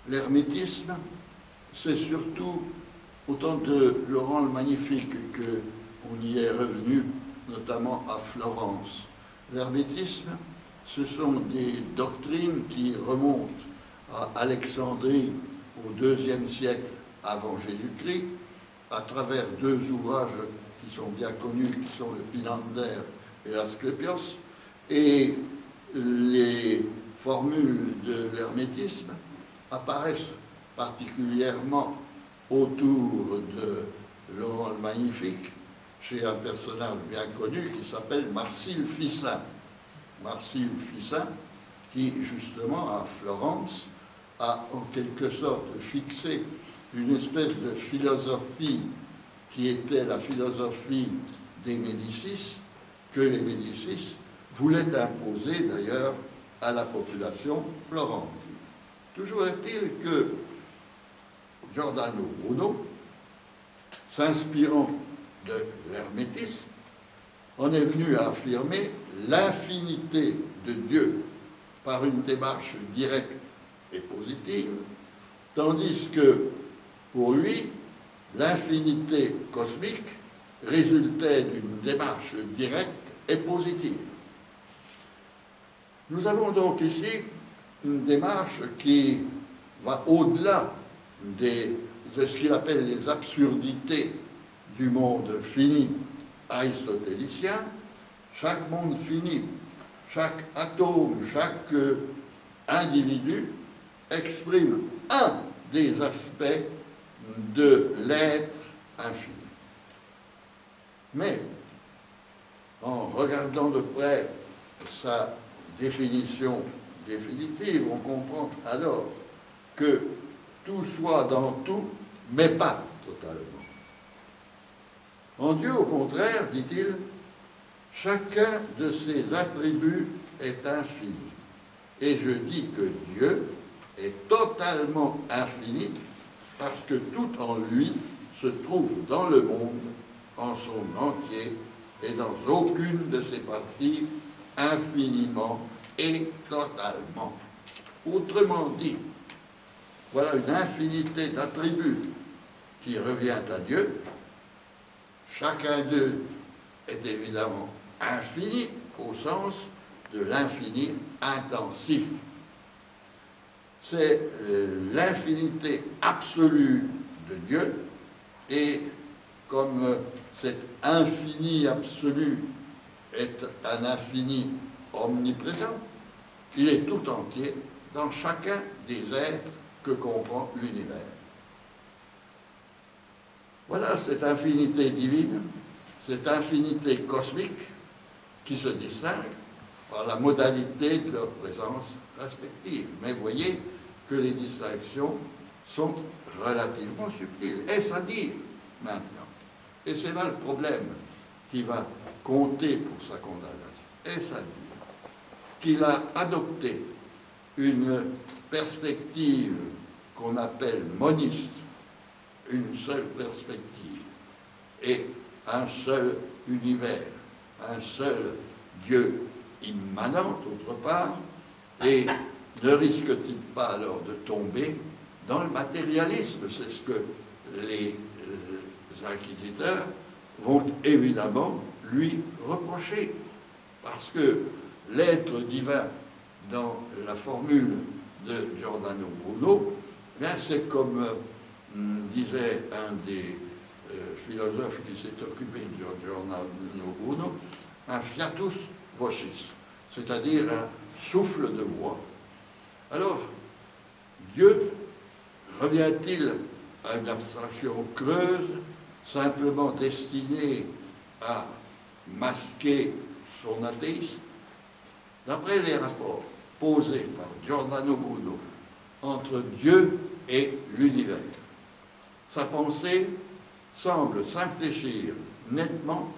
L'hermétisme, c'est surtout autant de Laurent le Magnifique qu'on y est revenu, notamment à Florence. L'hermétisme, ce sont des doctrines qui remontent à Alexandrie au IIe siècle avant Jésus-Christ, à travers deux ouvrages qui sont bien connus, qui sont le Pinander et l'Asclépios, et les formules de l'hermétisme apparaissent particulièrement autour de Laurent le Magnifique, chez un personnage bien connu qui s'appelle Marsile Ficin. Marsile Ficin, qui justement à Florence a en quelque sorte fixé une espèce de philosophie qui était la philosophie des Médicis, que les Médicis voulaient imposer d'ailleurs à la population florentine. Toujours est-il que Giordano Bruno, s'inspirant de l'hermétisme, en est venu à affirmer l'infinité de Dieu par une démarche directe et positive, tandis que, pour lui, l'infinité cosmique résultait d'une démarche directe et positive. Nous avons donc ici une démarche qui va au-delà de ce qu'il appelle les absurdités du monde fini aristotélicien. Chaque monde fini, chaque atome, chaque individu exprime un des aspects de l'être infini. Mais, en regardant de près sa définition définitive, on comprend alors que tout soit dans tout, mais pas totalement. En Dieu, au contraire, dit-il, chacun de ses attributs est infini. Et je dis que Dieu est totalement infini parce que tout en lui se trouve dans le monde en son entier et dans aucune de ses parties infiniment et totalement. Autrement dit, voilà une infinité d'attributs qui revient à Dieu. Chacun d'eux est évidemment infini au sens de l'infini intensif. C'est l'infinité absolue de Dieu, et comme cet infini absolu est un infini omniprésent, il est tout entier dans chacun des êtres que comprend l'univers. Voilà cette infinité divine, cette infinité cosmique qui se distingue par la modalité de leur présence respective. Mais voyez que les distinctions sont relativement subtiles. Est-ce à dire maintenant? Et c'est là le problème qui va compter pour sa condamnation. Est-ce à dire qu'il a adopté une perspective qu'on appelle moniste, une seule perspective, et un seul univers, un seul Dieu immanent, d'autre part, et ne risque-t-il pas alors de tomber dans le matérialisme? C'est ce que les inquisiteurs vont évidemment lui reprocher, parce que l'être divin, dans la formule de Giordano Bruno, c'est comme disait un des philosophes qui s'est occupé de Giordano Bruno, un fiatus vocis, c'est-à-dire un souffle de voix. Alors, Dieu revient-il à une abstraction creuse, simplement destinée à masquer son athéisme? D'après les rapports posés par Giordano Bruno entre Dieu et l'univers, sa pensée semble s'infléchir nettement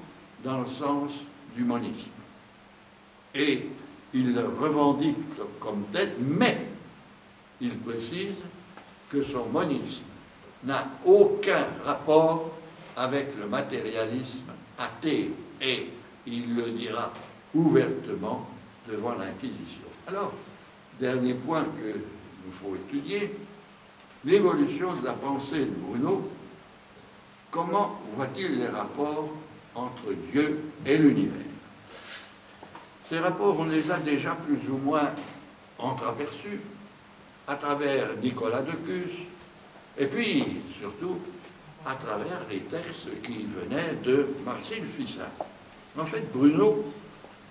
dans le sens du monisme. Et il le revendique comme tel, mais il précise que son monisme n'a aucun rapport avec le matérialisme athée, et il le dira ouvertement devant l'Inquisition. Alors, dernier point que nous faut étudier, l'évolution de la pensée de Bruno. Comment voit-il les rapports entre Dieu et l'univers? Ces rapports, on les a déjà plus ou moins entreaperçus à travers Nicolas de Cus, et puis surtout à travers les textes qui venaient de Marcille Ficin. En fait, Bruno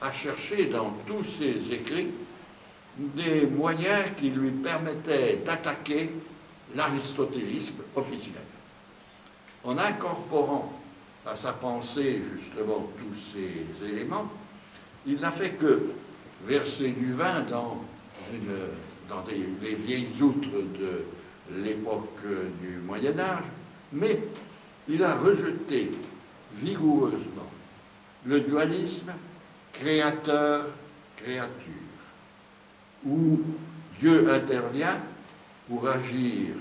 a cherché dans tous ses écrits des moyens qui lui permettaient d'attaquer l'aristotélisme officiel. En incorporant à sa pensée justement tous ces éléments, il n'a fait que verser du vin dans les vieilles outres de l'époque du Moyen-Âge, mais il a rejeté vigoureusement le dualisme créateur-créature, où Dieu intervient pour agir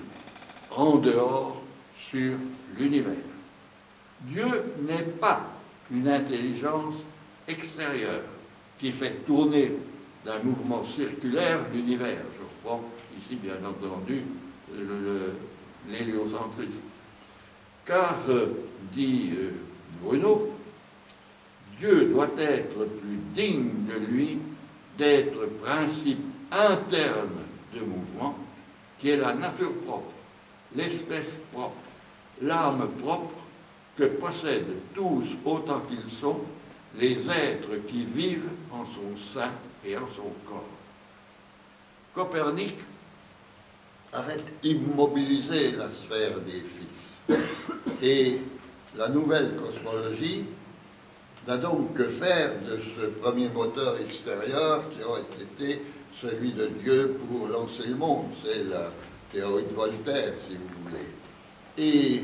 en dehors sur l'univers. Dieu n'est pas une intelligence extérieure qui fait tourner d'un mouvement circulaire l'univers. Je reprends ici, bien entendu, l'héliocentrisme. Car, dit Bruno, Dieu doit être plus digne de lui d'être principe interne de mouvement, qui est la nature propre, l'espèce propre, l'âme propre que possèdent tous autant qu'ils sont les êtres qui vivent en son sein et en son corps. Copernic avait immobilisé la sphère des fixes, et la nouvelle cosmologie n'a donc que faire de ce premier moteur extérieur qui aurait été celui de Dieu pour lancer le monde. C'est la théorie de Voltaire, si vous voulez. Et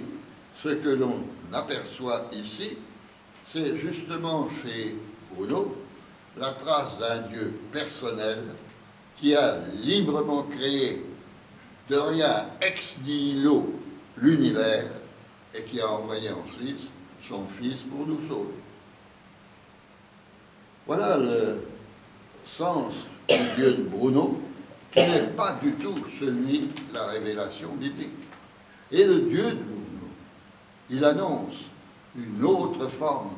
ce que l'on aperçoit ici, c'est justement chez Bruno la trace d'un Dieu personnel qui a librement créé de rien ex nihilo l'univers et qui a envoyé ensuite son Fils pour nous sauver. Voilà le sens du Dieu de Bruno, qui n'est pas du tout celui de la révélation biblique. Et le Dieu de Bruno, il annonce une autre forme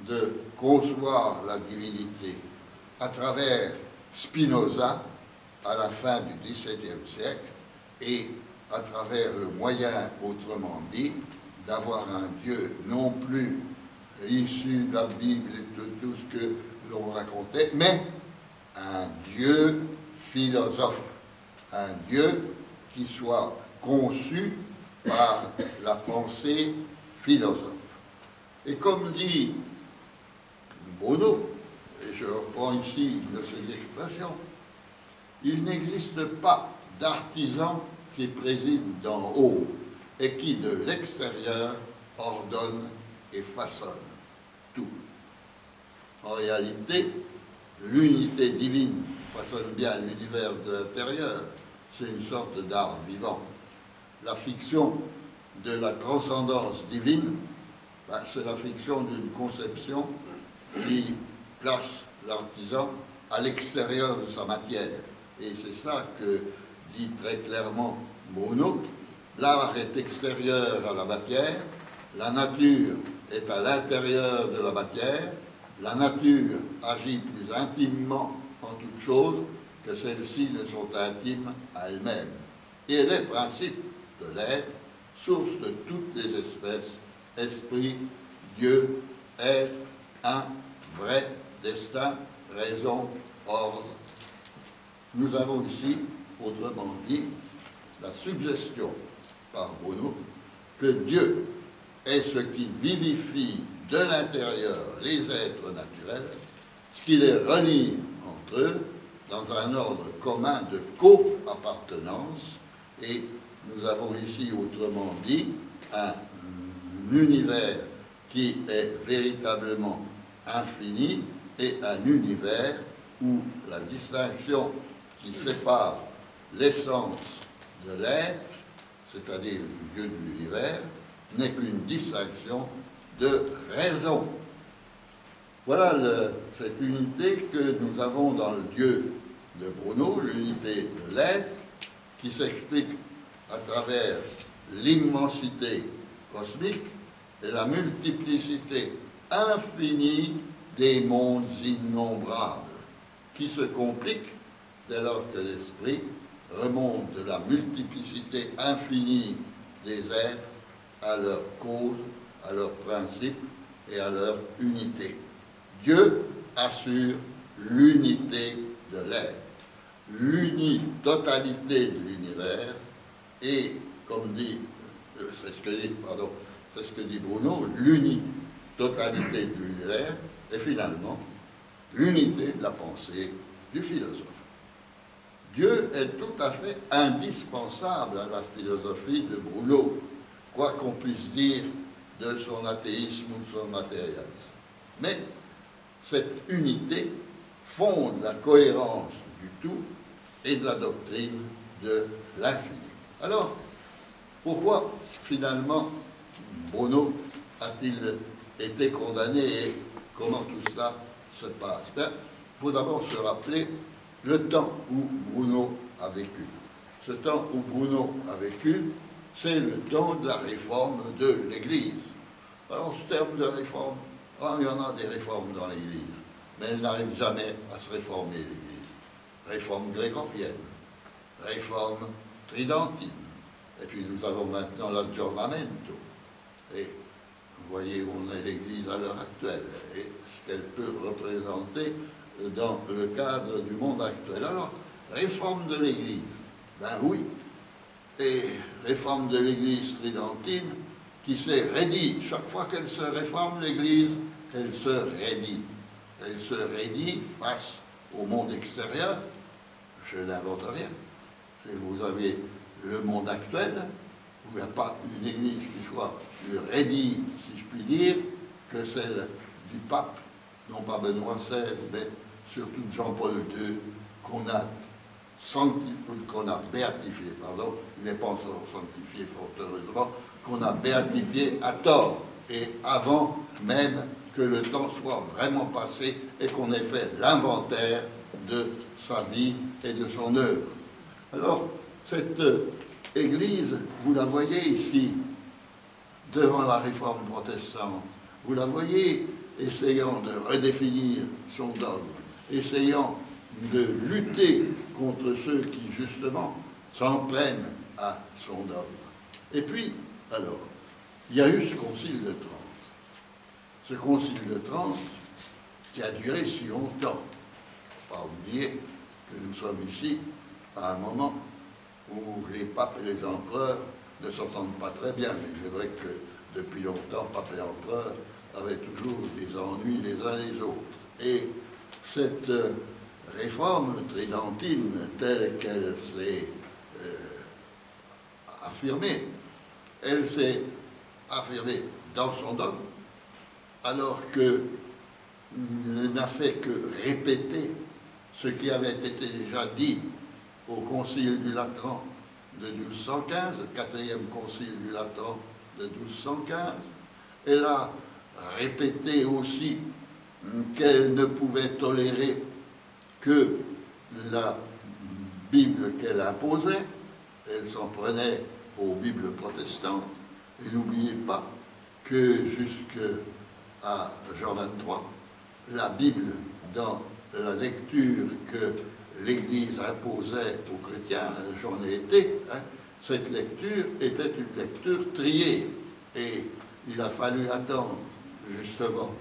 de concevoir la divinité à travers Spinoza à la fin du XVIIe siècle, et à travers le moyen, autrement dit, d'avoir un Dieu non plus issu de la Bible et de tout ce que l'on racontait, mais un Dieu philosophe, un Dieu qui soit conçu par la pensée philosophe. Et comme dit Bruno, et je reprends ici une de ses expressions, il n'existe pas d'artisan qui préside d'en haut et qui de l'extérieur ordonne et façonne tout. En réalité, l'unité divine façonne bien l'univers de l'intérieur. C'est une sorte d'art vivant. La fiction de la transcendance divine, ben, c'est la fiction d'une conception qui place l'artisan à l'extérieur de sa matière. Et c'est ça que dit très clairement Bruno. L'art est extérieur à la matière, la nature est à l'intérieur de la matière, la nature agit plus intimement en toute chose que celles-ci ne sont intimes à elles-mêmes. Et elle est principe de l'être, source de toutes les espèces, esprit, Dieu, être, un, vrai, destin, raison, ordre. Nous avons ici, autrement dit, la suggestion par Bruno que Dieu est ce qui vivifie de l'intérieur les êtres naturels, ce qui les relie entre eux dans un ordre commun de co-appartenance, et nous avons ici, autrement dit, un univers qui est véritablement infini et un univers où la distinction qui sépare l'essence de l'être, c'est-à-dire du Dieu de l'univers, n'est qu'une distinction de raison. Voilà cette unité que nous avons dans le Dieu de Bruno, l'unité de l'être, qui s'explique à travers l'immensité cosmique et la multiplicité infinie des mondes innombrables, qui se compliquent dès lors que l'esprit remonte de la multiplicité infinie des êtres à leur cause, à leur principe et à leur unité. Dieu assure l'unité de l'être, l'unitotalité de l'univers, et, comme dit, c'est ce que dit Bruno, l'unitotalité de l'univers, et finalement, l'unité de la pensée du philosophe. Dieu est tout à fait indispensable à la philosophie de Bruno, quoi qu'on puisse dire de son athéisme ou de son matérialisme. Mais cette unité fonde la cohérence du tout et de la doctrine de l'infini. Alors, pourquoi finalement Bruno a-t-il été condamné et comment tout cela se passe? Il faut d'abord se rappeler le temps où Bruno a vécu. Ce temps où Bruno a vécu, c'est le temps de la réforme de l'Église. Alors, ce terme de réforme, il y en a des réformes dans l'Église, mais elles n'arrivent jamais à se réformer, l'Église. Réforme grégorienne, réforme tridentine, et puis nous avons maintenant l'aggiornamento. Et vous voyez où on est l'Église à l'heure actuelle, et ce qu'elle peut représenter dans le cadre du monde actuel. Alors, réforme de l'Église, ben oui, et réforme de l'Église tridentine qui s'est raidie. Chaque fois qu'elle se réforme, l'Église, elle se raidit. Elle se raidit face au monde extérieur. Je n'invente rien. Et vous avez le monde actuel, où il n'y a pas une Église qui soit plus raidie, si je puis dire, que celle du pape, non pas Benoît XVI, mais surtout Jean-Paul II, qu'on a béatifié, pardon, il n'est pas encore sanctifié, fort heureusement, qu'on a béatifié à tort, et avant même que le temps soit vraiment passé et qu'on ait fait l'inventaire de sa vie et de son œuvre. Alors, cette Église, vous la voyez ici, devant la réforme protestante, vous la voyez essayant de redéfinir son dogme, essayant de lutter contre ceux qui, justement, s'en prennent à son dogme. Et puis, alors, il y a eu ce Concile de Trente. Ce Concile de Trente qui a duré si longtemps. Pas oublier que nous sommes ici à un moment où les papes et les empereurs ne s'entendent pas très bien, mais c'est vrai que depuis longtemps, papes et empereurs avaient toujours des ennuis les uns les autres. Et cette réforme tridentine telle qu'elle s'est affirmée, elle s'est affirmée dans son dogme, alors qu'elle n'a fait que répéter ce qui avait été déjà dit au Concile du Latran de 1215, le 4e Concile du Latran de 1215. Elle a répété aussi qu'elle ne pouvait tolérer que la Bible qu'elle imposait. Elle s'en prenait aux Bibles protestantes. Et n'oubliez pas que jusqu'à Jean 23, la Bible, dans la lecture que l'Église imposait aux chrétiens, j'en ai été, cette lecture était une lecture triée. Et il a fallu attendre justement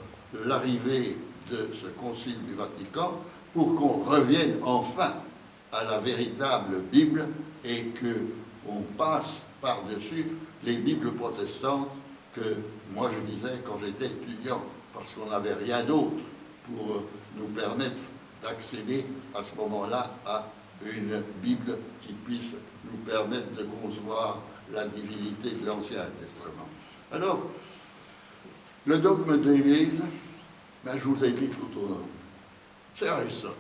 l'arrivée de ce Concile du Vatican pour qu'on revienne enfin à la véritable Bible et qu'on passe par-dessus les Bibles protestantes que moi je disais quand j'étais étudiant, parce qu'on n'avait rien d'autre pour nous permettre d'accéder à ce moment-là à une Bible qui puisse nous permettre de concevoir la divinité de l'Ancien Testament. Alors, le dogme de l'Église, ben, je vous ai dit tout au long, c'est Aristote.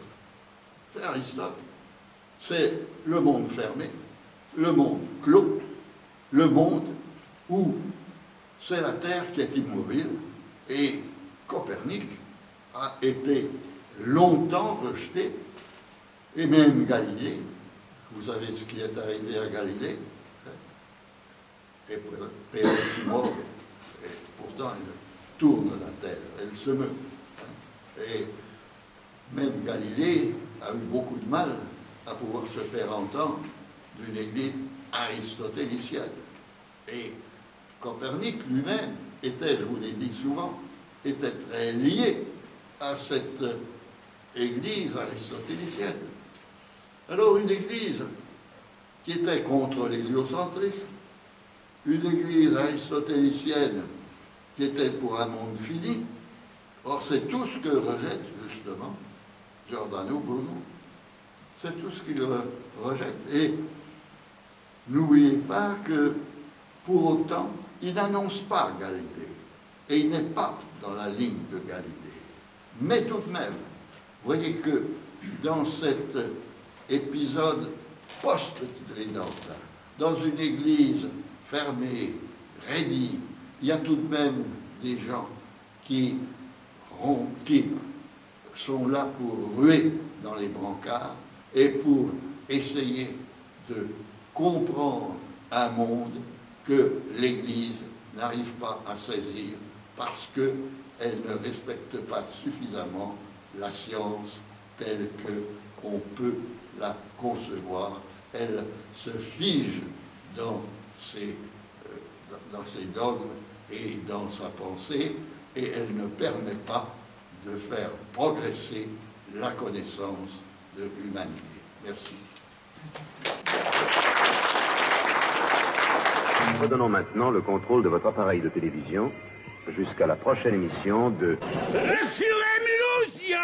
C'est Aristote. C'est le monde fermé, le monde clos, le monde où c'est la Terre qui est immobile, et Copernic a été longtemps rejeté, et même Galilée. Vous savez ce qui est arrivé à Galilée, et Pélix mort, et pourtant elle tourne la Terre, elle se meut. Et même Galilée a eu beaucoup de mal à pouvoir se faire entendre d'une église aristotélicienne. Et Copernic lui-même était, je vous l'ai dit souvent, était très lié à cette église aristotélicienne. Alors une église qui était contre l'héliocentrisme, une église aristotélicienne qui était pour un monde fini. Or, c'est tout ce que rejette, justement, Giordano Bruno. C'est tout ce qu'il rejette. Et n'oubliez pas que, pour autant, il n'annonce pas Galilée. Et il n'est pas dans la ligne de Galilée. Mais tout de même, vous voyez que dans cet épisode post-tridentin, dans une église fermée, raidie, il y a tout de même des gens qui sont là pour ruer dans les brancards et pour essayer de comprendre un monde que l'Église n'arrive pas à saisir parce qu'elle ne respecte pas suffisamment la science telle qu'on peut la concevoir. Elle se fige dans ses dogmes et dans sa pensée, et elle ne permet pas de faire progresser la connaissance de l'humanité. Merci. Nous redonnons maintenant le contrôle de votre appareil de télévision jusqu'à la prochaine émission de... Le furet mulhousien